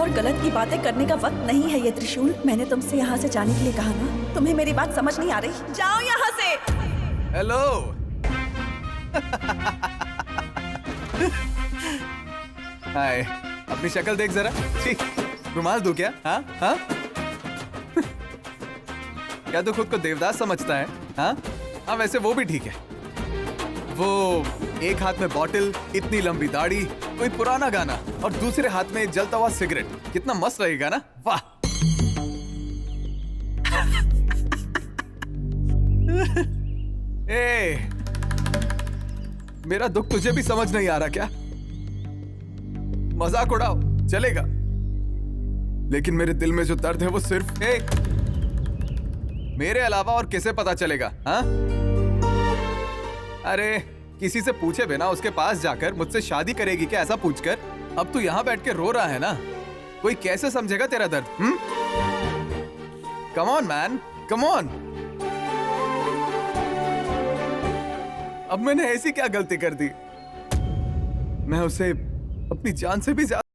और गलत की बातें करने का वक्त नहीं है ये त्रिशूल। मैंने तुमसे यहाँ से जाने के लिए कहा ना। तुम्हें मेरी बात समझ नहीं आ रही? जाओ यहाँ से। हेलो। हाय, अपनी शक्ल देख जरा। रुमाल दूं क्या? हाँ हाँ। क्या तू खुद को देवदास समझता है? हाँ हाँ, वैसे वो भी ठीक है। वो एक हाथ में बॉटल, इतनी लंबी दाढ़ी, कोई पुराना गाना और दूसरे हाथ में जलता हुआ सिगरेट, कितना मस्त रहेगा ना? वाह। ए, मेरा दुख तुझे भी समझ नहीं आ रहा क्या? मजाक उड़ाओ, चलेगा, लेकिन मेरे दिल में जो दर्द है वो सिर्फ मेरे अलावा और किसे पता चलेगा? हाँ? अरे किसी से पूछे बिना उसके पास जाकर मुझसे शादी करेगी क्या, ऐसा पूछकर अब तू यहाँ बैठ के रो रहा है ना, कोई कैसे समझेगा तेरा दर्द? Come on man, come on. अब मैंने ऐसी क्या गलती कर दी? मैं उसे अपनी जान से भी ज्यादा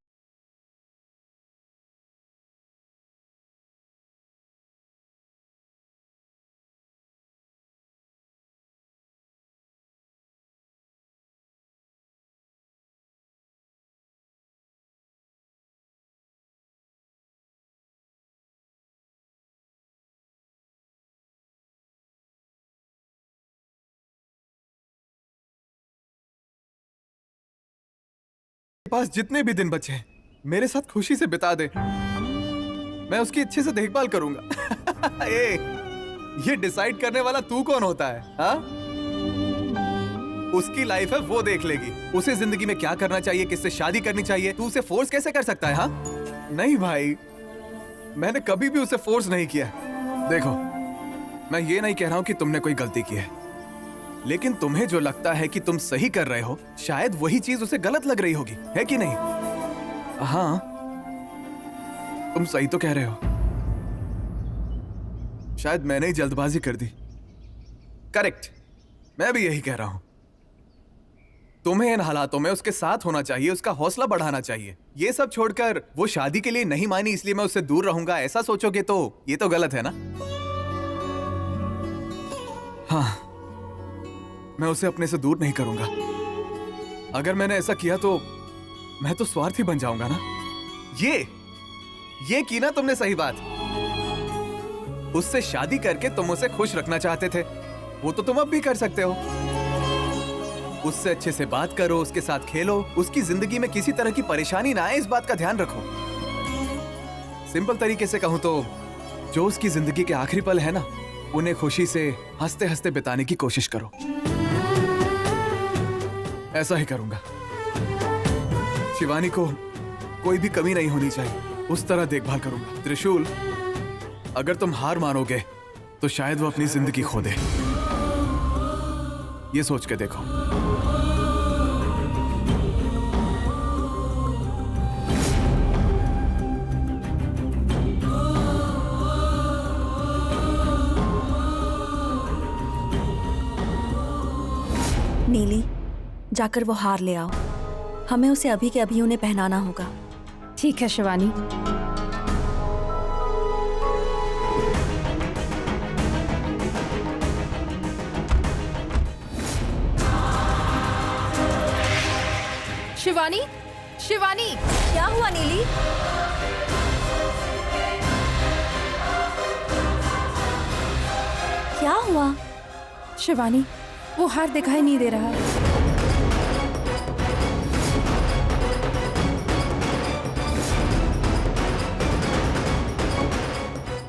पास जितने भी दिन बचे हैं मेरे साथ खुशी से बिता दे। मैं उसकी अच्छे से देखभाल करूंगा। ये डिसाइड करने वाला तू कौन होता है? हाँ? उसकी लाइफ है, वो देख लेगी। उसे जिंदगी में क्या करना चाहिए, किससे शादी करनी चाहिए, तू उसे फोर्स कैसे कर सकता है? हाँ? नहीं भाई, मैंने कभी भी उसे फोर्स नहीं किया। देखो, मैं ये नहीं कह रहा हूं कि तुमने कोई गलती की है, लेकिन तुम्हें जो लगता है कि तुम सही कर रहे हो, शायद वही चीज उसे गलत लग रही होगी, है कि नहीं? हाँ, तुम सही तो कह रहे हो। शायद मैंने ही जल्दबाजी कर दी। करेक्ट, मैं भी यही कह रहा हूं। तुम्हें इन हालातों में उसके साथ होना चाहिए, उसका हौसला बढ़ाना चाहिए। ये सब छोड़कर वो शादी के लिए नहीं मानी इसलिए मैं उससे दूर रहूंगा, ऐसा सोचोगे तो ये तो गलत है ना? हाँ, मैं उसे अपने से दूर नहीं करूंगा। अगर मैंने ऐसा किया तो मैं तो स्वार्थी बन जाऊंगा ना। ये की ना तुमने सही बात। उससे शादी करके तुम उसे खुश रखना चाहते थे, वो तो तुम अब भी कर सकते हो। उससे अच्छे से बात करो, उसके साथ खेलो, उसकी जिंदगी में किसी तरह की परेशानी ना आए, इस बात का ध्यान रखो। सिंपल तरीके से कहूं तो जो उसकी जिंदगी के आखिरी पल है ना, उन्हें खुशी से हंसते हंसते बिताने की कोशिश करो। ऐसा ही करूंगा। शिवानी को कोई भी कमी नहीं होनी चाहिए, उस तरह देखभाल करूंगा। त्रिशूल, अगर तुम हार मानोगे तो शायद वो अपनी जिंदगी खो दे। ये सोच के देखो। नीली, जाकर वो हार ले आओ। हमें उसे अभी के अभी उन्हें पहनाना होगा। ठीक है शिवानी। शिवानी, शिवानी, क्या हुआ नीली? क्या हुआ? शिवानी, वो हार दिखाई नहीं दे रहा।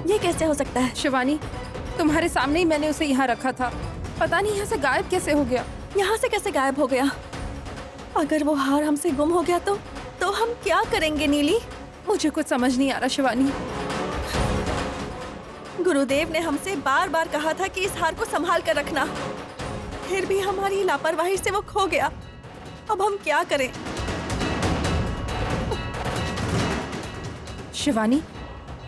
ये कैसे हो सकता है? शिवानी, तुम्हारे सामने ही मैंने उसे यहाँ रखा था, पता नहीं यहाँ से गायब कैसे हो गया। यहाँ से कैसे गायब हो गया? अगर वो हार हमसे गुम हो गया तो हम क्या करेंगे नीली? मुझे कुछ समझ नहीं आ रहा शिवानी। गुरुदेव ने हमसे बार बार कहा था कि इस हार को संभाल कर रखना, फिर भी हमारी लापरवाही से वो खो गया। अब हम क्या करें? शिवानी,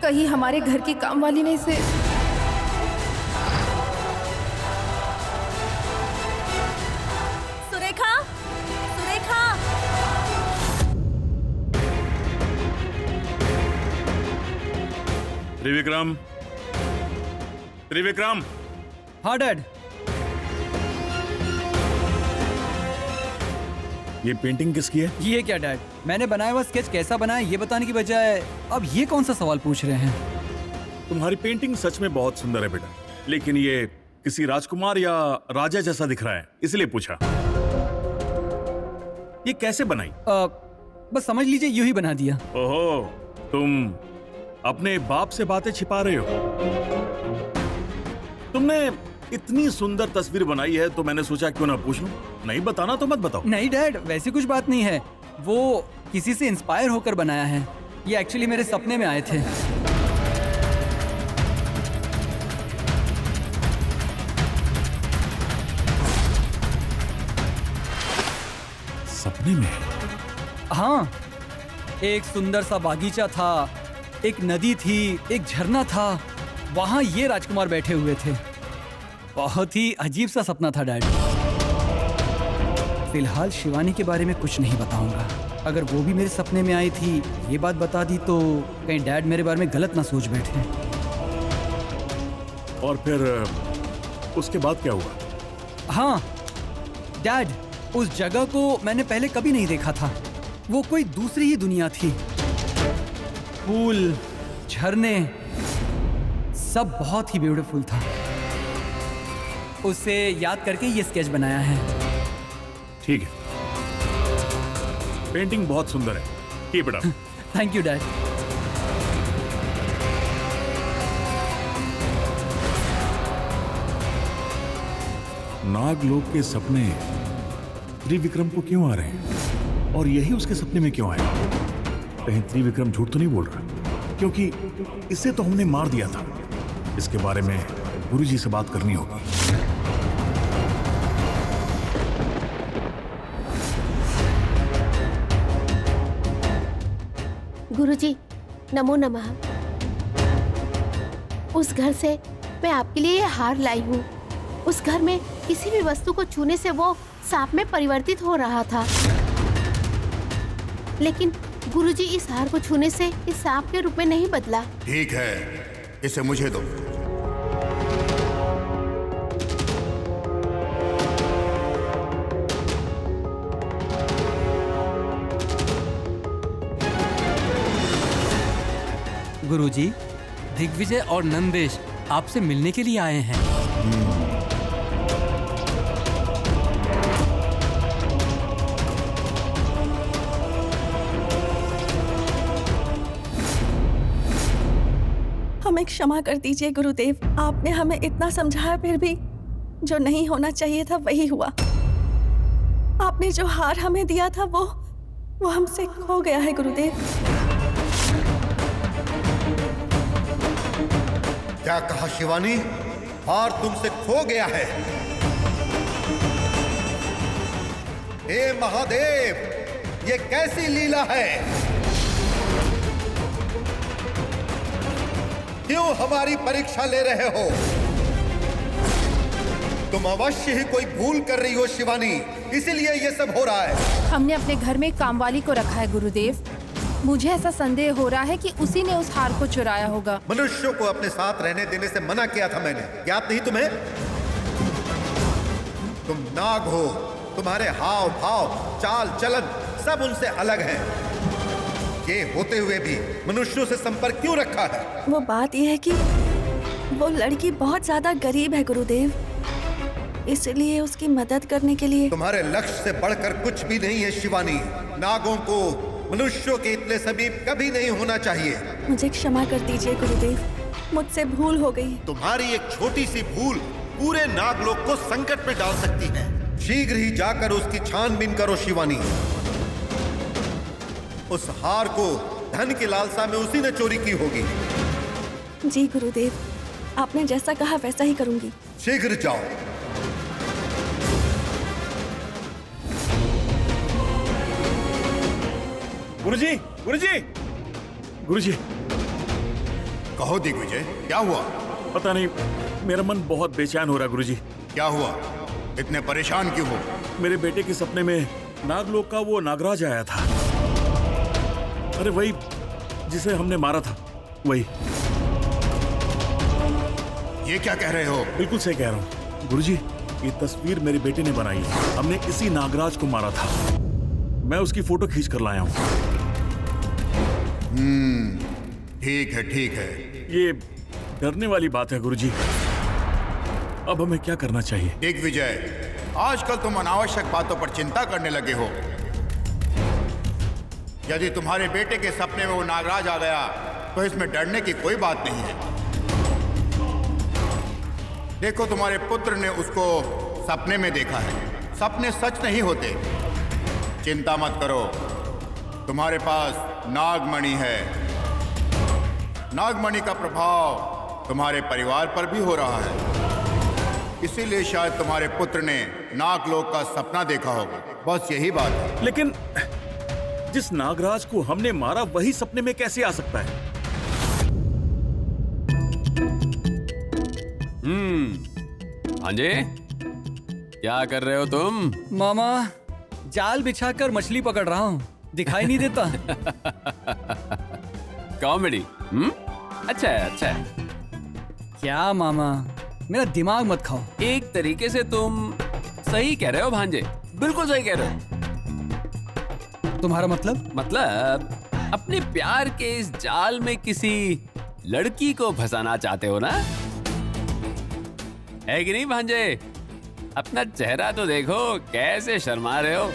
कहीं हमारे घर की काम वाली ने इसे... सुरेखा, सुरेखा! त्रिविक्रम, त्रिविक्रम। हाँ डैड। ये पेंटिंग किसकी है? ये क्या डैड, मैंने बनाया हुआ स्केच कैसा बना है ये बताने की बजाय अब ये कौन सा सवाल पूछ रहे हैं? तुम्हारी पेंटिंग सच में बहुत सुंदर है बेटा, लेकिन ये किसी राजकुमार या राजा जैसा दिख रहा है, इसलिए पूछा। ये कैसे बनाई? बस समझ लीजिए यूं ही बना दिया। ओहो, तुम अपने बाप से बातें छिपा रहे हो। तुमने इतनी सुंदर तस्वीर बनाई है तो मैंने सोचा क्यों ना पूछ लूं। नहीं बताना तो मत बताओ। नहीं डैड, वैसी कुछ बात नहीं है, वो किसी से इंस्पायर होकर बनाया है। ये एक्चुअली मेरे सपने में आए थे। सपने में? हाँ, एक सुंदर सा बागीचा था, एक नदी थी, एक झरना था, वहां ये राजकुमार बैठे हुए थे। बहुत ही अजीब सा सपना था डैड। फिलहाल शिवानी के बारे में कुछ नहीं बताऊंगा। अगर वो भी मेरे सपने में आई थी, ये बात बता दी तो कहीं डैड मेरे बारे में गलत ना सोच बैठे। और फिर उसके बाद क्या हुआ? हाँ डैड, उस जगह को मैंने पहले कभी नहीं देखा था। वो कोई दूसरी ही दुनिया थी। फूल, झरने, सब बहुत ही ब्यूटीफुल था। उसे याद करके ये स्केच बनाया है। ठीक है, पेंटिंग बहुत सुंदर है। Keep it up. Thank you dad. Naglok के सपने त्रिविक्रम को क्यों आ रहे हैं और यही उसके सपने में क्यों आए? कहीं त्रिविक्रम झूठ तो नहीं बोल रहा? क्योंकि इसे तो हमने मार दिया था। इसके बारे में गुरुजी से बात करनी होगी। गुरुजी, नमो नमः। उस घर से मैं आपके लिए ये हार लाई हूँ। उस घर में किसी भी वस्तु को छूने से वो सांप में परिवर्तित हो रहा था, लेकिन गुरुजी इस हार को छूने से इस सांप के रूप में नहीं बदला। ठीक है, इसे मुझे दो। गुरुजी, दिग्विजय और नंदेश आपसे मिलने के लिए आए हैं। हमें क्षमा कर दीजिए गुरुदेव, आपने हमें इतना समझाया फिर भी जो नहीं होना चाहिए था वही हुआ। आपने जो हार हमें दिया था वो हमसे खो गया है गुरुदेव। क्या कहा शिवानी? हार तुमसे खो गया है? हे महादेव, ये कैसी लीला है? क्यों हमारी परीक्षा ले रहे हो? तुम अवश्य ही कोई भूल कर रही हो शिवानी, इसीलिए ये सब हो रहा है। हमने अपने घर में कामवाली को रखा है गुरुदेव। मुझे ऐसा संदेह हो रहा है कि उसी ने उस हार को चुराया होगा। मनुष्यों को अपने साथ रहने देने से मना किया था मैंने, याद नहीं तुम्हें? तुम नाग हो, तुम्हारे हाव भाव, चाल चलन सब उनसे अलग है। ये होते हुए भी मनुष्यों से संपर्क क्यों रखा है? वो बात यह है कि वो लड़की बहुत ज्यादा गरीब है गुरुदेव, इसलिए उसकी मदद करने के लिए। तुम्हारे लक्ष्य से बढ़कर कुछ भी नहीं है शिवानी। नागों को मनुष्यों के इतने समीप कभी नहीं होना चाहिए। मुझे क्षमा कर दीजिए गुरुदेव, मुझसे भूल हो गई। तुम्हारी एक छोटी सी भूल पूरे नागलोक को संकट में डाल सकती है। शीघ्र ही जाकर उसकी छानबीन करो शिवानी। उस हार को धन की लालसा में उसी ने चोरी की होगी। जी गुरुदेव, आपने जैसा कहा वैसा ही करूंगी। शीघ्र जाओ। गुरुजी, गुरुजी, गुरुजी। कहो दिग्विजय, क्या हुआ? पता नहीं, मेरा मन बहुत बेचैन हो रहा गुरुजी। क्या हुआ? इतने परेशान क्यों हो? मेरे बेटे के सपने में नागलोक का वो नागराज आया था। अरे वही जिसे हमने मारा था, वही। ये क्या कह रहे हो? बिल्कुल सही कह रहा हूँ गुरुजी। ये तस्वीर मेरे बेटे ने बनाई है। हमने इसी नागराज को मारा था। मैं उसकी फोटो खींच कर लाया हूँ। ठीक है, ठीक है। ये डरने वाली बात है गुरुजी। अब हमें क्या करना चाहिए? दिग्विजय, आजकल तुम अनावश्यक बातों पर चिंता करने लगे हो। यदि तुम्हारे बेटे के सपने में वो नागराज आ गया तो इसमें डरने की कोई बात नहीं है। देखो, तुम्हारे पुत्र ने उसको सपने में देखा है। सपने सच नहीं होते। चिंता मत करो, तुम्हारे पास नागमणि है। नागमणि का प्रभाव तुम्हारे परिवार पर भी हो रहा है, इसीलिए शायद तुम्हारे पुत्र ने नागलोक का सपना देखा होगा। बस यही बात है। लेकिन जिस नागराज को हमने मारा वही सपने में कैसे आ सकता है? भांजे, क्या कर रहे हो तुम? मामा, जाल बिछाकर मछली पकड़ रहा हूँ। दिखाई नहीं देता? कॉमेडी। अच्छा है, अच्छा है। क्या मामा, मेरा दिमाग मत खाओ। एक तरीके से तुम सही कह रहे हो भांजे, बिल्कुल सही कह रहे हो। तुम्हारा मतलब? मतलब अपने प्यार के इस जाल में किसी लड़की को फंसाना चाहते हो ना? है कि नहीं भांजे? अपना चेहरा तो देखो, कैसे शर्मा रहे हो।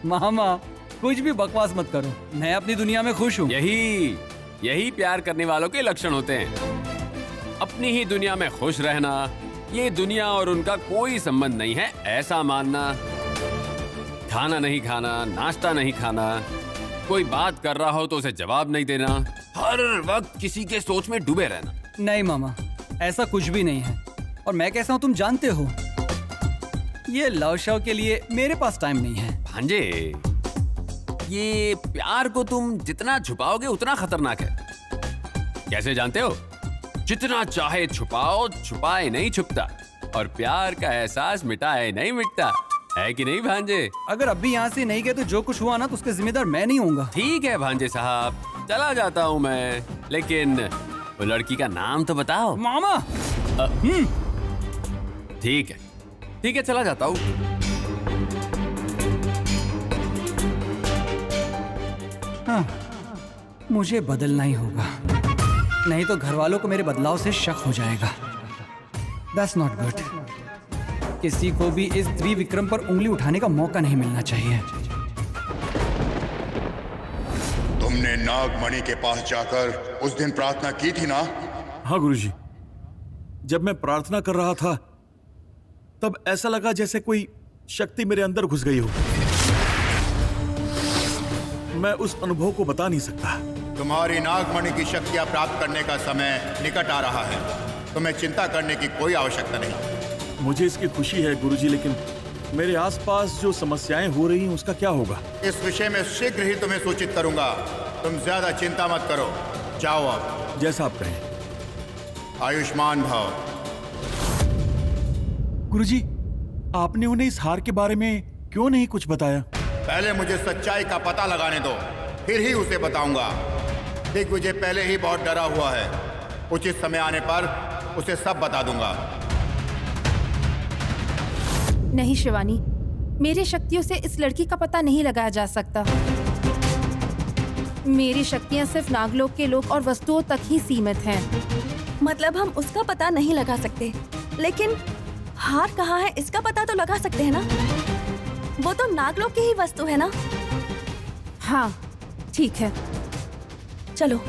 मामा, कुछ भी बकवास मत करो। मैं अपनी दुनिया में खुश हूँ। यही प्यार करने वालों के लक्षण होते हैं। अपनी ही दुनिया में खुश रहना, ये दुनिया और उनका कोई संबंध नहीं है ऐसा मानना, खाना नहीं खाना, नाश्ता नहीं खाना, कोई बात कर रहा हो तो उसे जवाब नहीं देना, हर वक्त किसी के सोच में डूबे रहना। नहीं मामा, ऐसा कुछ भी नहीं है। और मैं कैसा हूँ तुम जानते हो। ये लव शव के लिए मेरे पास टाइम नहीं है। भांजे, ये प्यार को तुम जितना छुपाओगे उतना खतरनाक है। कैसे जानते हो? जितना चाहे छुपाओ, छुपाए नहीं छुपता, और प्यार का एहसास मिटाए नहीं मिटता। है कि नहीं भांजे? अगर अभी यहाँ से नहीं गए तो जो कुछ हुआ ना, तो उसके जिम्मेदार मैं नहीं होऊंगा। ठीक है भांजे साहब, चला जाता हूँ मैं, लेकिन वो लड़की का नाम तो बताओ। मामा। ठीक है, चला जाता हूँ। हाँ, मुझे बदलना ही होगा, नहीं तो घर वालों को मेरे बदलाव से शक हो जाएगा। That's not good। किसी को भी इस त्रिविक्रम पर उंगली उठाने का मौका नहीं मिलना चाहिए। तुमने नागमणि के पास जाकर उस दिन प्रार्थना की थी ना? हाँ गुरुजी, जब मैं प्रार्थना कर रहा था तब ऐसा लगा जैसे कोई शक्ति मेरे अंदर घुस गई हो। मैं उस अनुभव को बता नहीं सकता। तुम्हारी नागमणि की शक्तियां प्राप्त करने का समय निकट आ रहा है। तुम्हें चिंता करने की कोई आवश्यकता नहीं। मुझे इसकी खुशी है गुरुजी, लेकिन मेरे आसपास जो समस्याएं हो रही हैं उसका क्या होगा? इस विषय में शीघ्र ही तुम्हें सूचित करूंगा। तुम ज्यादा चिंता मत करो। जाओ अब। जैसा आप कहें। आयुष्मान भव। गुरुजी, आपने उन्हें इस हार के बारे में क्यों नहीं कुछ बताया? पहले मुझे सच्चाई का पता लगाने दो, फिर ही उसे बताऊंगा। दिग्विजय पहले ही बहुत डरा हुआ है। उचित समय आने पर उसे सब बता दूंगा। नहीं शिवानी, मेरी शक्तियों से इस लड़की का पता नहीं लगाया जा सकता। मेरी शक्तियां सिर्फ नागलोक के लोग और वस्तुओं तक ही सीमित हैं। मतलब हम उसका पता नहीं लगा सकते, लेकिन हार कहाँ है इसका पता तो लगा सकते हैं ना? वो तो नागलोक की ही वस्तु है ना? हाँ, ठीक है, चलो।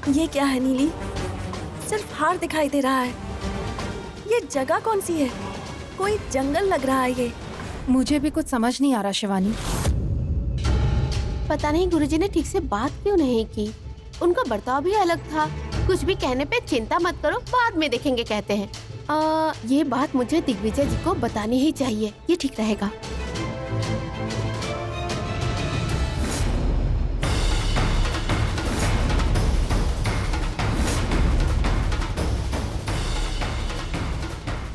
ये क्या है नीली? सिर्फ हार दिखाई दे रहा है। ये जगह कौन सी है? कोई जंगल लग रहा है ये। मुझे भी कुछ समझ नहीं आ रहा शिवानी। पता नहीं गुरुजी ने ठीक से बात क्यों नहीं की। उनका बर्ताव भी अलग था। कुछ भी कहने पे चिंता मत करो, बाद में देखेंगे कहते हैं। ये बात मुझे दिग्विजय जी को बतानी ही चाहिए, ये ठीक रहेगा।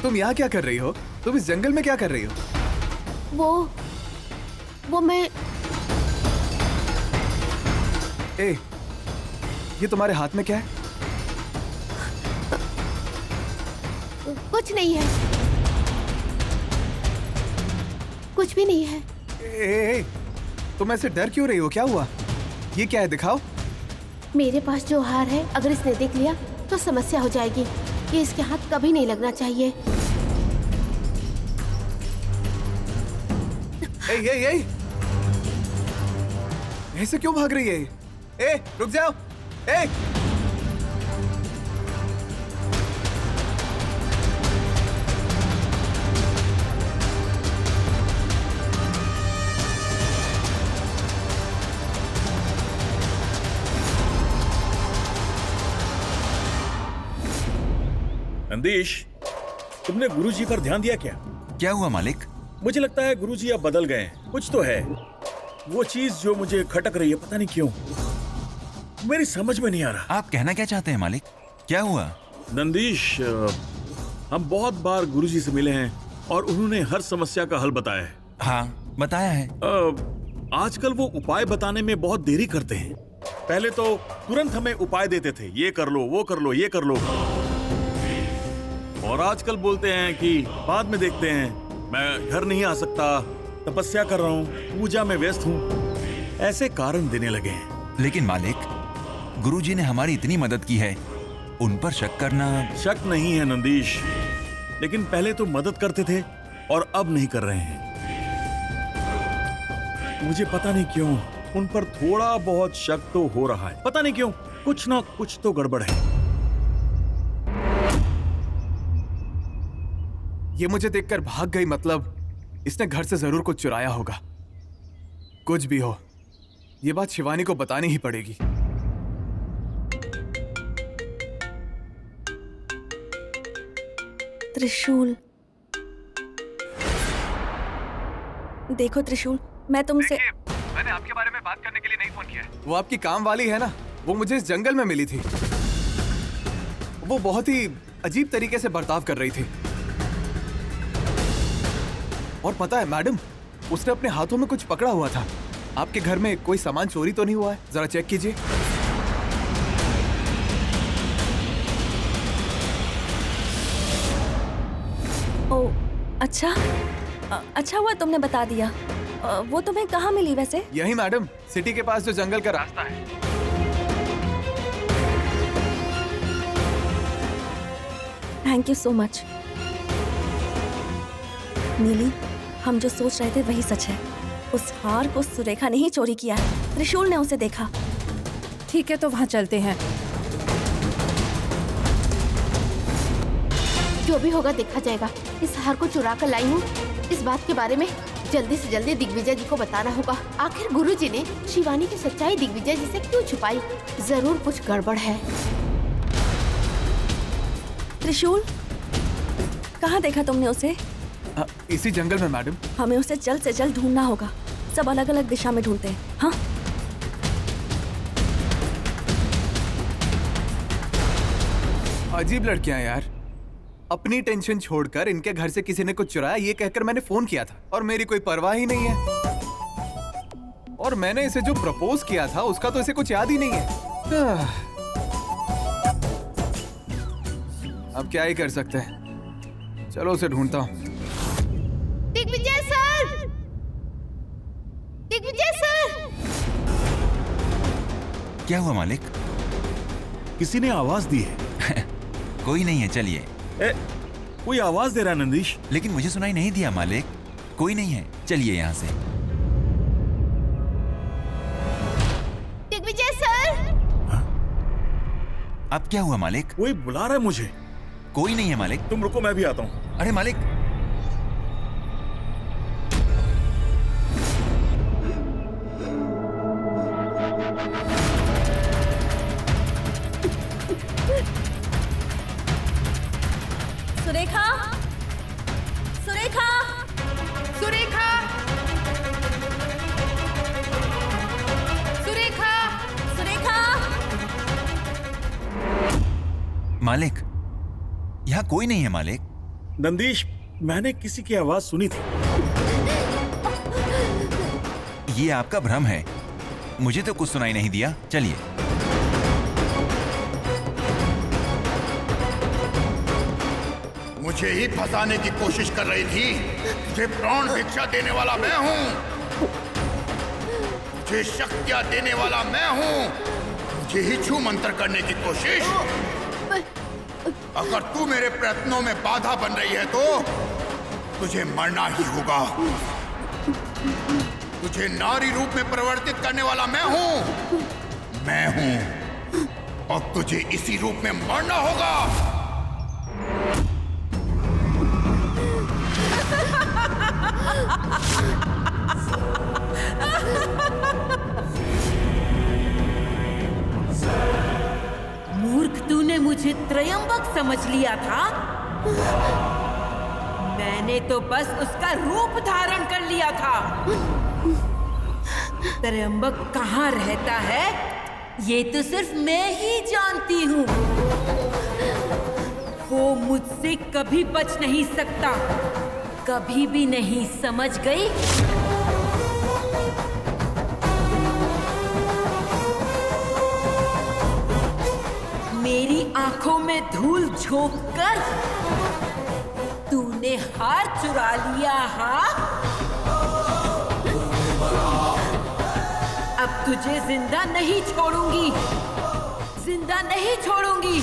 तुम यहाँ क्या कर रही हो? तुम इस जंगल में क्या कर रही हो? वो मैं ए, ये तुम्हारे हाथ में क्या है? कुछ नहीं है, कुछ भी नहीं है। ए, तुम ऐसे डर क्यों रही हो? क्या हुआ? ये क्या है, दिखाओ। मेरे पास जो हार है, अगर इसने देख लिया तो समस्या हो जाएगी। ये इसके हाथ कभी नहीं लगना चाहिए। ए, ऐसे क्यों भाग रही है? ए, रुक जाओ। ए, नंदीश, तुमने गुरुजी पर ध्यान दिया क्या? क्या हुआ मालिक? मुझे लगता है गुरुजी अब बदल गए हैं। कुछ तो है, वो चीज जो मुझे खटक रही है, पता नहीं क्यों, मेरी समझ में नहीं आ रहा। आप कहना क्या चाहते हैं मालिक? क्या हुआ? नंदीश, हम बहुत बार गुरुजी से मिले हैं और उन्होंने हर समस्या का हल बताया है। हाँ, बताया है। आजकल वो उपाय बताने में बहुत देरी करते हैं। पहले तो तुरंत हमें उपाय देते थे, ये कर लो, वो कर लो, ये कर लो, और आजकल बोलते हैं कि बाद में देखते हैं, मैं घर नहीं आ सकता, तपस्या कर रहा हूँ, पूजा में व्यस्त हूँ, ऐसे कारण देने लगे हैं। लेकिन मालिक, गुरुजी ने हमारी इतनी मदद की है, उन पर शक करना। शक नहीं है नंदीश, लेकिन पहले तो मदद करते थे और अब नहीं कर रहे हैं। मुझे पता नहीं क्यों उन पर थोड़ा बहुत शक तो हो रहा है। पता नहीं क्यों, कुछ ना कुछ तो गड़बड़ है। ये मुझे देखकर भाग गई, मतलब इसने घर से जरूर कुछ चुराया होगा। कुछ भी हो, ये बात शिवानी को बतानी ही पड़ेगी। त्रिशूल, देखो त्रिशूल, मैं तुमसे मैंने आपके बारे में बात करने के लिए नहीं फोन किया है। वो आपकी काम वाली है ना, वो मुझे इस जंगल में मिली थी। वो बहुत ही अजीब तरीके से बर्ताव कर रही थी। और पता है मैडम, उसने अपने हाथों में कुछ पकड़ा हुआ था। आपके घर में कोई सामान चोरी तो नहीं हुआ है? जरा चेक कीजिए। ओ, अच्छा, अच्छा हुआ तुमने बता दिया। वो तुम्हें कहाँ मिली वैसे? यही मैडम, सिटी के पास जो जंगल का रास्ता है। Thank you so much. नीली, हम जो सोच रहे थे वही सच है। उस हार को सुरेखा ने ही चोरी किया है। त्रिशूल ने उसे देखा। ठीक है, तो वहाँ चलते हैं। जो भी होगा देखा जाएगा। इस हार को चुरा कर लाई हूँ, इस बात के बारे में जल्दी से जल्दी दिग्विजय जी को बताना होगा। आखिर गुरुजी ने शिवानी की सच्चाई दिग्विजय जी से क्यों छुपाई? जरूर कुछ गड़बड़ है। त्रिशूल, कहाँ देखा तुमने उसे? इसी जंगल में मैडम। हमें उसे जल्द से जल्द ढूंढना होगा। सब अलग अलग दिशा में ढूंढते हैं। हाँ, अजीब लड़कियां यार। अपनी टेंशन छोड़कर इनके घर से किसी ने कुछ चुराया ये कहकर मैंने फोन किया था, और मेरी कोई परवाह ही नहीं है। और मैंने इसे जो प्रपोज किया था उसका तो इसे कुछ याद ही नहीं है। अब क्या ही कर सकते हैं। चलो उसे ढूंढता हूँ। दिग्विजय सर! दिग्विजय सर! क्या हुआ मालिक? किसी ने आवाज दी है। कोई नहीं है, चलिए। कोई आवाज दे रहा है नंदीश। लेकिन मुझे सुनाई नहीं दिया मालिक। कोई नहीं है, चलिए यहाँ से। दिग्विजय सर! अब क्या हुआ मालिक? कोई बुला रहा है मुझे। कोई नहीं है मालिक। तुम रुको, मैं भी आता हूँ। अरे मालिक, सुरेखा, सुरेखा, सुरेखा, सुरेखा, सुरेखा। मालिक, यहाँ कोई नहीं है मालिक। नंदीश, मैंने किसी की आवाज सुनी थी। ये आपका भ्रम है, मुझे तो कुछ सुनाई नहीं दिया। चलिए। मुझे ही फंसाने की कोशिश कर रही थी। तुझे प्राण भिक्षा देने वाला मैं हूँ, तुझे शक्तियाँ देने वाला मैं हूँ। मुझे ही छू मंत्र करने की कोशिश। अगर तू मेरे प्रयत्नों में बाधा बन रही है तो तुझे मरना ही होगा। तुझे नारी रूप में परिवर्तित करने वाला मैं हूं और तुझे इसी रूप में मरना होगा। मूर्ख, तूने मुझे त्रयंबक समझ लिया था। मैंने तो बस उसका रूप धारण कर लिया था। त्रयंबक कहाँ रहता है ये तो सिर्फ मैं ही जानती हूँ। वो मुझसे कभी बच नहीं सकता, कभी भी नहीं, समझ गई? मेरी आंखों में धूल झोंककर तूने हार चुरा लिया। हाँ, अब तुझे जिंदा नहीं छोड़ूंगी, जिंदा नहीं छोड़ूंगी।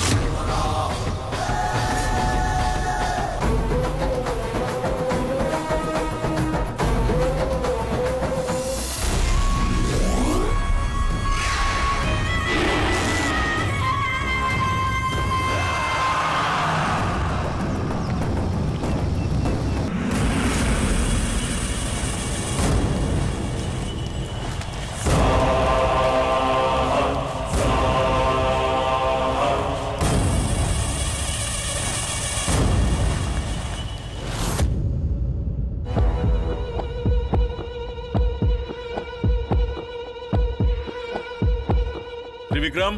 त्रिविक्रम,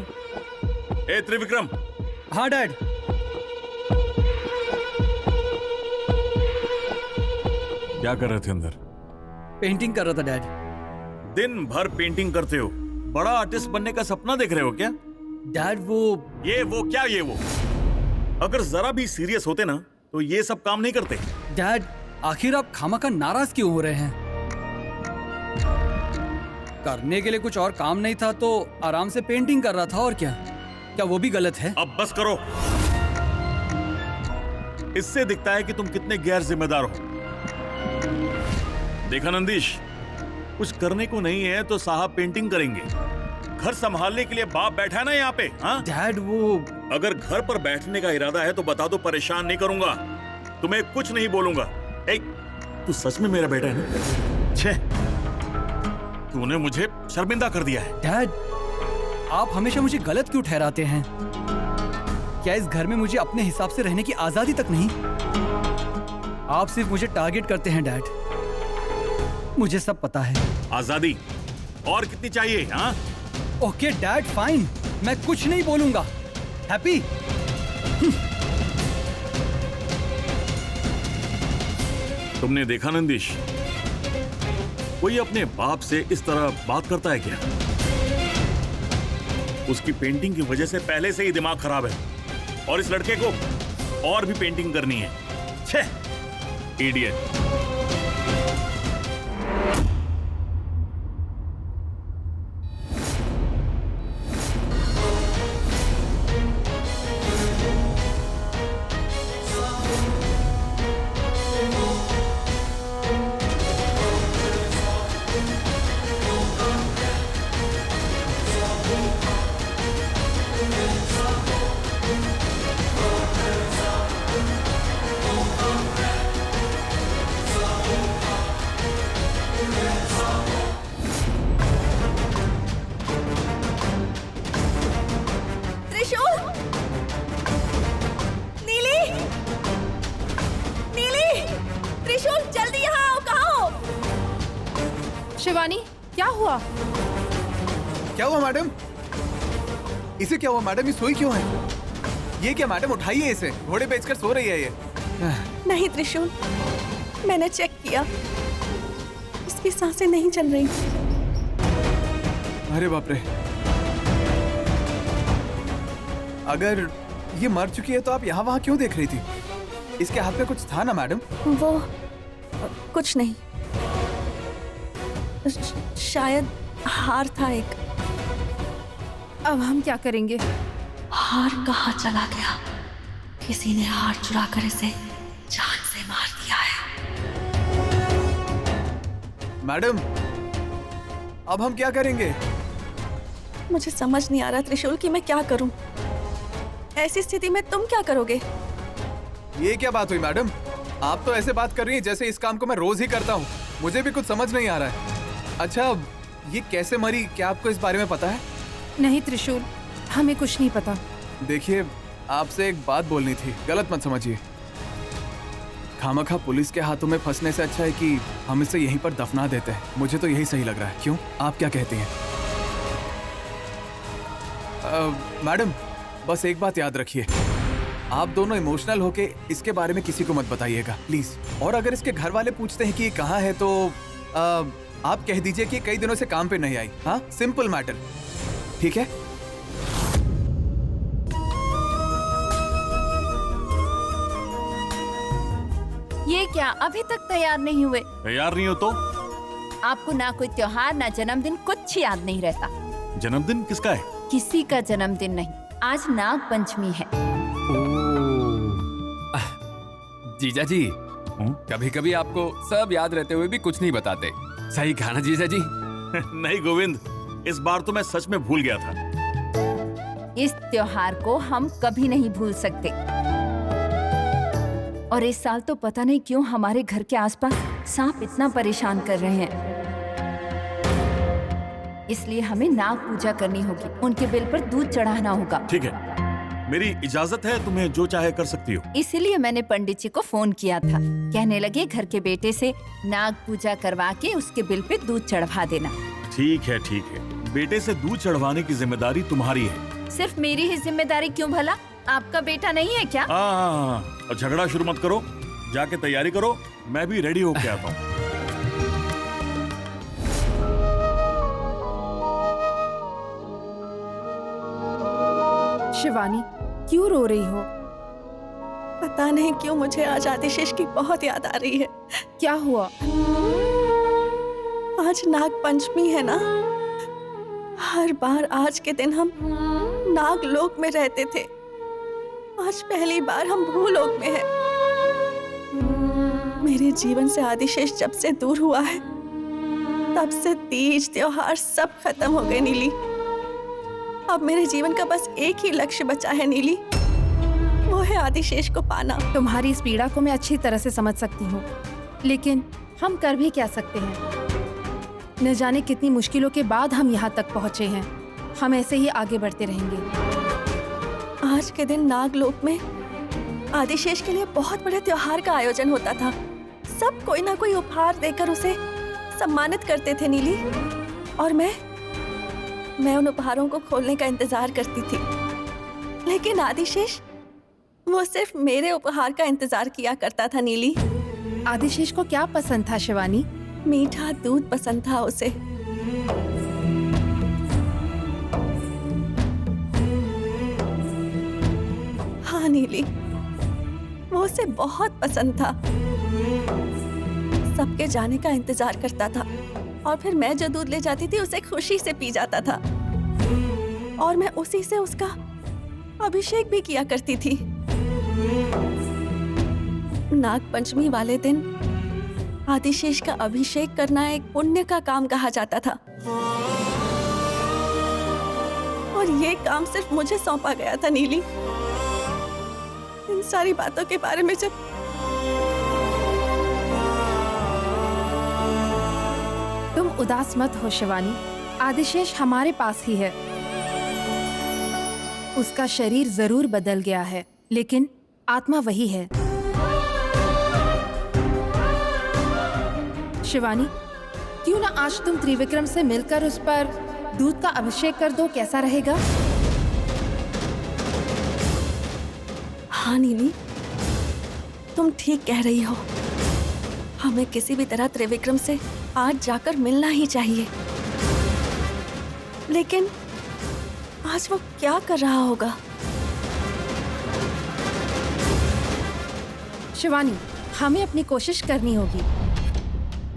ए त्रिविक्रम। हाँ डैड। क्या कर रहे थे अंदर? पेंटिंग कर रहा था डैड। दिन भर पेंटिंग करते हो, बड़ा आर्टिस्ट बनने का सपना देख रहे हो क्या? डैड वो क्या ये वो? अगर जरा भी सीरियस होते ना तो ये सब काम नहीं करते। डैड, आखिर आप खामखा नाराज क्यों हो रहे हैं? करने के लिए कुछ और काम नहीं था तो आराम से पेंटिंग कर रहा था, और क्या वो भी गलत है? अब बस करो। इससे दिखता है कि तुम कितने गैर जिम्मेदार हो। देखा नंदीश, कुछ करने को नहीं है तो साहब पेंटिंग करेंगे। घर संभालने के लिए बाप बैठा है ना यहाँ पे। हाँ डैड, वो अगर घर पर बैठने का इरादा है तो बता दो, परेशान नहीं करूंगा, तुम्हें कुछ नहीं बोलूंगा। तू सच में मेरा बेटा है ना? छे, तूने मुझे शर्मिंदा कर दिया है। डैड, आप हमेशा मुझे गलत क्यों ठहराते हैं? क्या इस घर में मुझे अपने हिसाब से रहने की आजादी तक नहीं? आप सिर्फ मुझे टारगेट करते हैं डैड, मुझे सब पता है। आजादी और कितनी चाहिए? हाँ ओके डैड, फाइन, मैं कुछ नहीं बोलूंगा। हैप्पी? तुमने देखा नंदीश, कोई अपने बाप से इस तरह बात करता है क्या? उसकी पेंटिंग की वजह से पहले से ही दिमाग खराब है और इस लड़के को और भी पेंटिंग करनी है। छे, इडियट। शिवानी, क्या हुआ? क्या हुआ मैडम? इसे क्या हुआ मैडम? ये सोई क्यों है? ये क्या मैडम? उठाइए इसे, घोड़े बेचकर सो रही है ये। नहीं त्रिशूल, मैंने चेक किया, इसकी सांसें नहीं चल रही। अरे बाप रे, अगर ये मर चुकी है तो आप यहाँ वहाँ क्यों देख रही थी? इसके हाथ में कुछ था ना मैडम? वो कुछ नहीं, शायद हार था एक। अब हम क्या करेंगे? हार कहाँ चला गया? किसी ने हार चुरा कर इसे जान से मार दिया है। मैडम, अब हम क्या करेंगे? मुझे समझ नहीं आ रहा त्रिशूल कि मैं क्या करूं। ऐसी स्थिति में तुम क्या करोगे? ये क्या बात हुई मैडम? आप तो ऐसे बात कर रही हैं जैसे इस काम को मैं रोज ही करता हूँ। मुझे भी कुछ समझ नहीं आ रहा है। अच्छा, ये कैसे मरी, क्या आपको इस बारे में पता है? नहीं त्रिशूल, हमें कुछ नहीं पता। देखिए, आपसे एक बात बोलनी थी, गलत मत समझिए। खामखा पुलिस के हाथों में फंसने से अच्छा है कि हम इसे यहीं पर दफना देते हैं। मुझे तो यही सही लग रहा है। क्यों, आप क्या कहती हैं? मैडम, बस एक बात याद रखिए, आप दोनों इमोशनल होके इसके बारे में किसी को मत बताइएगा प्लीज। और अगर इसके घर वाले पूछते हैं कि ये कहाँ है तो आप कह दीजिए कि कई दिनों से काम पे नहीं आई। हाँ, सिंपल मैटर, ठीक है? ये क्या अभी तक तैयार नहीं हुए? तैयार नहीं हो तो? आपको ना कोई त्योहार ना जन्मदिन कुछ याद नहीं रहता। जन्मदिन किसका है? किसी का जन्मदिन नहीं, आज नाग पंचमी है। जीजा जी, कभी कभी आपको सब याद रहते हुए भी कुछ नहीं बताते। सही कहा ना जीजा जी? नहीं गोविंद, इस बार तो मैं सच में भूल गया था। इस त्योहार को हम कभी नहीं भूल सकते। और इस साल तो पता नहीं क्यों हमारे घर के आसपास सांप इतना परेशान कर रहे हैं। इसलिए हमें नाग पूजा करनी होगी, उनके बेल पर दूध चढ़ाना होगा। ठीक है, मेरी इजाजत है, तुम्हें जो चाहे कर सकती हो। इसीलिए मैंने पंडित जी को फोन किया था। कहने लगे घर के बेटे से नाग पूजा करवा के उसके बिल पे दूध चढ़वा देना। ठीक है ठीक है, बेटे से दूध चढ़वाने की जिम्मेदारी तुम्हारी है। सिर्फ मेरी ही जिम्मेदारी क्यों भला? आपका बेटा नहीं है क्या? हाँ, और झगड़ा शुरू मत करो, जाके तैयारी करो, मैं भी रेडी होके आता हूँ। शिवानी, क्यों रो रही हो? पता नहीं क्यों मुझे आज आदिशेष की बहुत याद आ रही है। क्या हुआ? आज नाग पंचमी है ना। हर बार आज के दिन हम नाग लोक में रहते थे, आज पहली बार हम भूलोक में हैं। मेरे जीवन से आदिशेष जब से दूर हुआ है तब से तीज त्योहार सब खत्म हो गए नीली। अब मेरे जीवन का बस एक ही लक्ष्य बचा है नीली, वो है आदिशेष को पाना। तुम्हारी इस पीड़ा को मैं अच्छी तरह से समझ सकती हूँ, लेकिन हम कर भी क्या सकते हैं? न जाने कितनी मुश्किलों के बाद हम यहाँ तक पहुँचे हैं। हम ऐसे ही आगे बढ़ते रहेंगे। आज के दिन नागलोक में आदिशेष के लिए बहुत बड़े त्योहार का आयोजन होता था। सब कोई ना कोई उपहार देकर उसे सम्मानित करते थे नीली, और मैं उन उपहारों को खोलने का इंतजार करती थी। लेकिन आदिशेष वो सिर्फ मेरे उपहार का इंतजार किया करता था नीली। आदिशेष को क्या पसंद था शिवानी? मीठा दूध पसंद था उसे। हाँ नीली, वो उसे बहुत पसंद था। सबके जाने का इंतजार करता था, और फिर मैं जो दूध ले जाती थी उसे खुशी से पी जाता था, और मैं उसी से उसका अभिषेक भी किया करती थी। नाग पंचमी वाले दिन आदिशेष का अभिषेक करना एक पुण्य का काम कहा जाता था, और ये काम सिर्फ मुझे सौंपा गया था नीली। इन सारी बातों के बारे में जब तुम उदास मत हो शिवानी, आदिशेष हमारे पास ही है। उसका शरीर जरूर बदल गया है, लेकिन आत्मा वही है। शिवानी, क्यों ना आज तुम त्रिविक्रम से मिलकर उस पर दूध का अभिषेक कर दो, कैसा रहेगा? हाँ नीली, तुम ठीक कह रही हो। हमें किसी भी तरह त्रिविक्रम से आज जाकर मिलना ही चाहिए। लेकिन आज वो क्या कर रहा होगा? शिवानी, हमें अपनी कोशिश करनी होगी।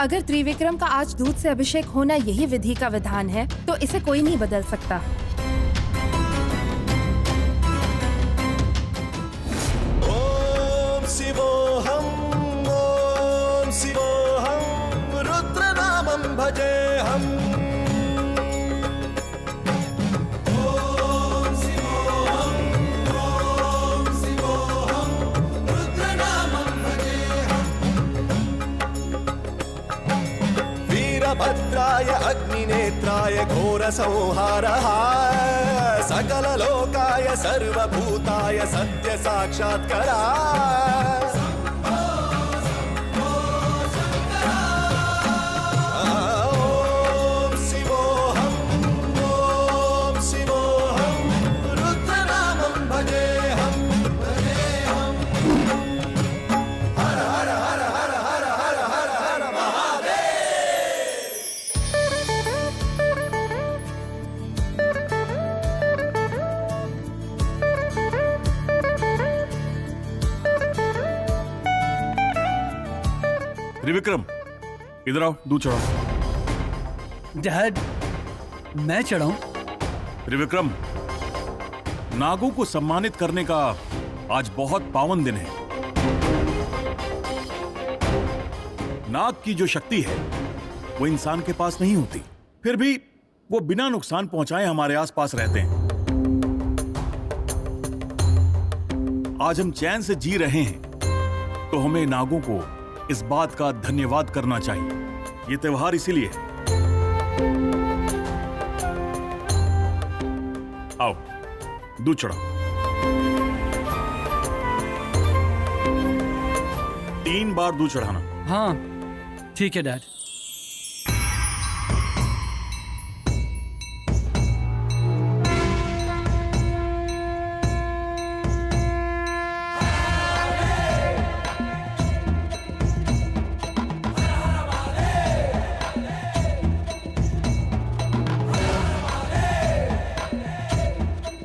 अगर त्रिविक्रम का आज दूध से अभिषेक होना यही विधि का विधान है तो इसे कोई नहीं बदल सकता। ओम शिवोहम रुद्र नामं भजेहम। भद्राय अग्निनेत्राय घोर संहारः सकल लोकाय सर्वभूताय सत्य साक्षात्करा। ओम शिवोहम रुद्र नामं भजेहम। हर हर हर हर हर हर हर हर महादेव। त्रिविक्रम, इधर आओ, दूध चढ़ाओ। डैड, मैं चढ़ाऊं? त्रिविक्रम, नागों को सम्मानित करने का आज बहुत पावन दिन है। नाग की जो शक्ति है वो इंसान के पास नहीं होती, फिर भी वो बिना नुकसान पहुंचाए हमारे आसपास रहते हैं। आज हम चैन से जी रहे हैं तो हमें नागों को इस बात का धन्यवाद करना चाहिए। ये त्योहार इसीलिए है। आओ, दूध चढ़ाओ। 3 बार दूध चढ़ाना। हाँ, ठीक है डैड।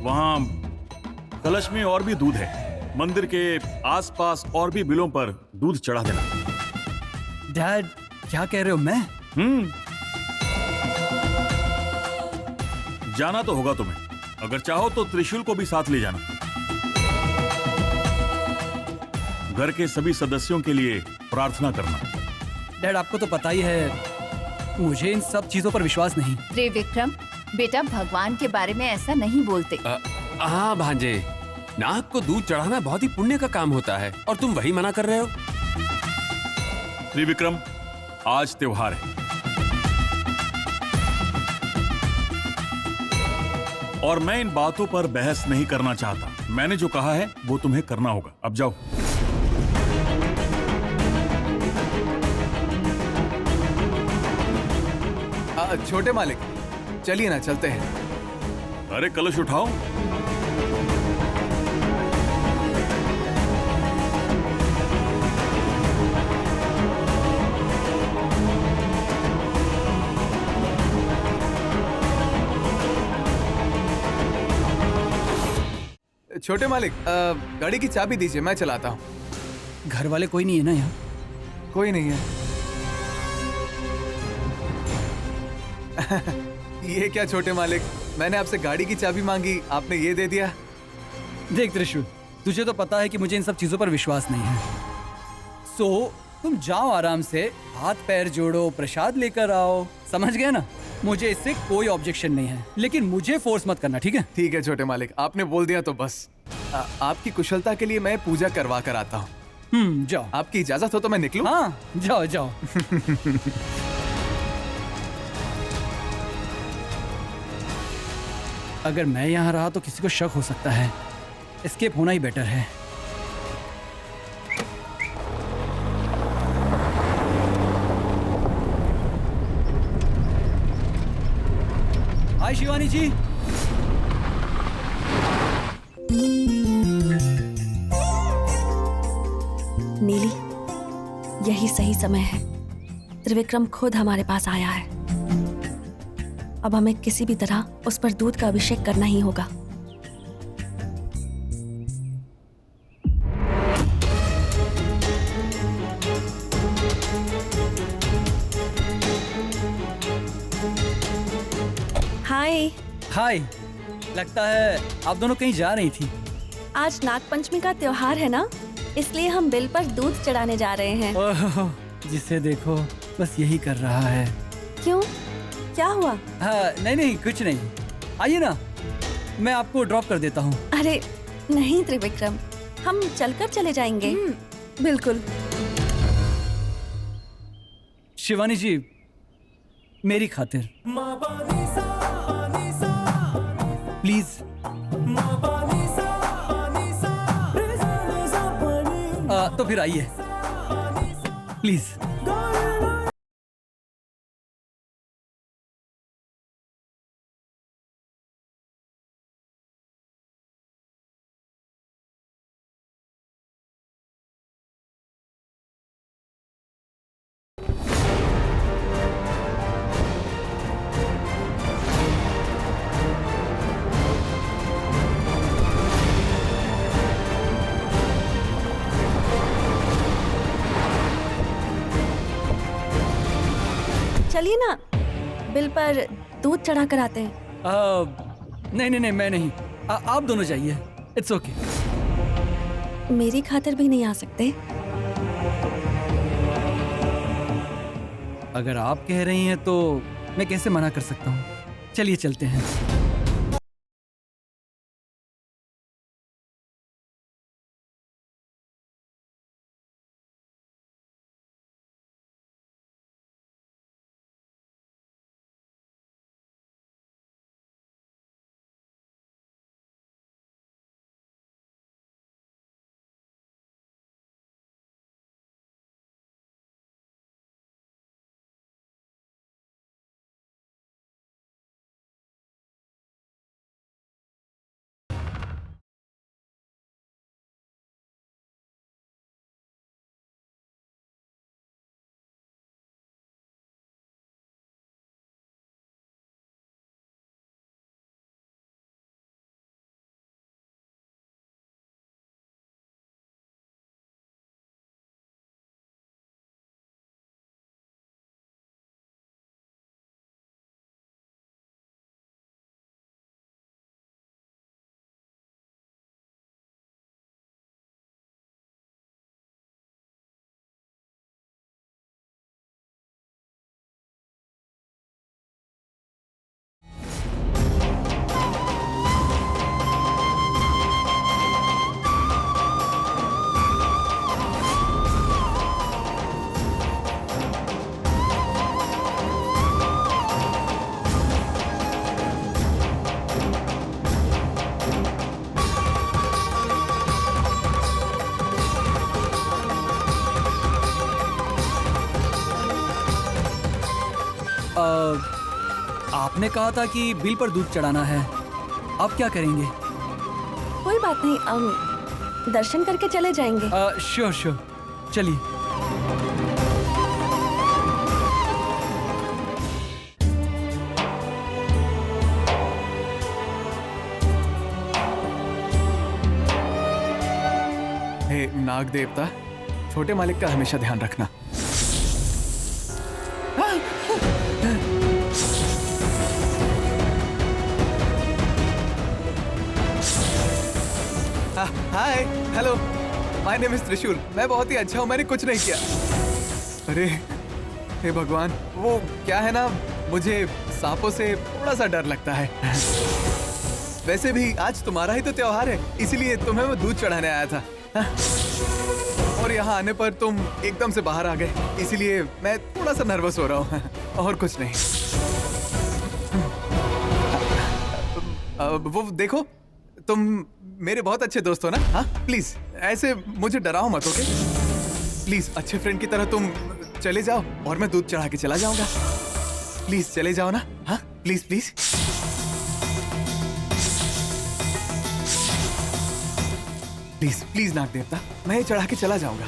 वहां कलश में और भी दूध है। मंदिर के आसपास और भी बिलों पर दूध चढ़ा देना। डैड, क्या कह रहे हो? मैं जाना तो होगा तुम्हें। अगर चाहो तो त्रिशूल को भी साथ ले जाना। घर के सभी सदस्यों के लिए प्रार्थना करना। डैड, आपको तो पता ही है मुझे इन सब चीजों पर विश्वास नहीं। त्रिविक्रम, बेटा भगवान के बारे में ऐसा नहीं बोलते। हाँ भांजे, नाग को दूध चढ़ाना बहुत ही पुण्य का काम होता है और तुम वही मना कर रहे हो। त्रिविक्रम, आज त्योहार है और मैं इन बातों पर बहस नहीं करना चाहता। मैंने जो कहा है वो तुम्हें करना होगा। अब जाओ। छोटे मालिक, चलिए ना, चलते हैं। अरे कलश उठाओ। छोटे मालिक, गाड़ी की चाबी दीजिए, मैं चलाता हूँ। घर वाले कोई नहीं है ना यहाँ? कोई नहीं है। ये क्या छोटे मालिक, मैंने आपसे गाड़ी की चाबी मांगी, आपने ये दे दिया। देख त्रिशूल, तुझे तो पता है कि मुझे इन सब चीजों पर विश्वास नहीं है। सो तुम जाओ आराम से, हाथ पैर जोड़ो, प्रसाद लेकर आओ, समझ गए ना? मुझे इससे कोई ऑब्जेक्शन नहीं है, लेकिन मुझे फोर्स मत करना, ठीक है? ठीक है छोटे मालिक, आपने बोल दिया तो बस। आपकी कुशलता के लिए मैं पूजा करवा कर आता हूँ। जाओ। आपकी इजाजत हो तो मैं निकलूं? हाँ, जाओ जाओ। अगर मैं यहाँ रहा तो किसी को शक हो सकता है। एस्केप होना ही बेटर है। हाय शिवानी जी। यही सही समय है। त्रिविक्रम खुद हमारे पास आया है। अब हमें किसी भी तरह उस पर दूध का अभिषेक करना ही होगा। हाय। हाय, लगता है आप दोनों कहीं जा रही थी। आज नागपंचमी का त्योहार है ना, इसलिए हम बिल पर दूध चढ़ाने जा रहे हैं। ओह, जिसे देखो बस यही कर रहा है। क्यों, क्या हुआ? हाँ, नहीं कुछ नहीं। आइए ना, मैं आपको ड्रॉप कर देता हूँ। अरे नहीं त्रिविक्रम, हम चलकर चले जाएंगे। बिल्कुल। शिवानी जी, मेरी खातिर प्लीज। तो फिर आइए प्लीज। चलिए ना, बिल पर दूध चढ़ा कर आते हैं। नहीं मैं नहीं। आप दोनों जाइए, इट्स ओके। मेरी खातिर भी नहीं आ सकते? अगर आप कह रही हैं तो मैं कैसे मना कर सकता हूँ। चलिए चलते हैं। आपने कहा था कि बिल पर दूध चढ़ाना है, आप क्या करेंगे? कोई बात नहीं, दर्शन करके चले जाएंगे। श्योर, चलिए। हे नाग देवता, छोटे मालिक का हमेशा ध्यान रखना। हाय, हेलो, माय नेम इज त्रिशूल। मैं बहुत ही अच्छा हूँ, मैंने कुछ नहीं किया। अरे हे भगवान, वो क्या है ना, मुझे सांपों से थोड़ा सा डर लगता है। वैसे भी आज तुम्हारा ही तो त्योहार है, इसीलिए तुम्हें मैं दूध चढ़ाने आया था। और यहाँ आने पर तुम एकदम से बाहर आ गए, इसीलिए मैं थोड़ा सा नर्वस हो रहा हूँ। और कुछ नहीं। वो देखो, तुम मेरे बहुत अच्छे दोस्त हो ना। हाँ प्लीज ऐसे मुझे डराओ मत, ओके? प्लीज अच्छे फ्रेंड की तरह तुम चले जाओ और मैं दूध चढ़ा के चला जाऊंगा। प्लीज चले जाओ ना। हाँ प्लीज प्लीज। प्लीज प्लीज नाग देवता, मैं ये चढ़ा के चला जाऊंगा।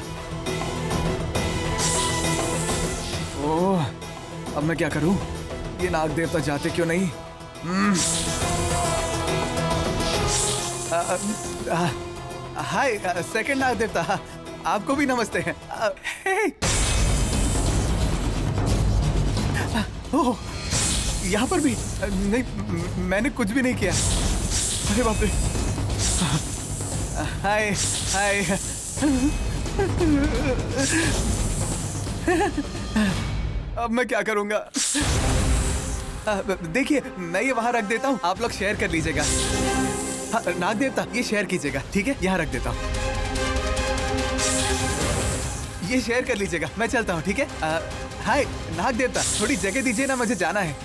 ओह, अब मैं क्या करूं? ये नाग देवता जाते क्यों नहीं? हाय सेकंड नाग देवता, आपको भी नमस्ते हैं। ओह, यहाँ पर भी नहीं, मैंने कुछ भी नहीं किया। अरे बाप रे। हाय हाय। अब मैं क्या करूंगा? देखिए, मैं ये वहां रख देता हूँ, आप लोग शेयर कर लीजिएगा। नाग देवता, ये शेयर कीजिएगा, ठीक है? यहाँ रख देता हूँ, ये शेयर कर लीजिएगा। मैं चलता हूँ, ठीक है? हाय नाग देवता, थोड़ी जगह दीजिए ना, मुझे जाना है।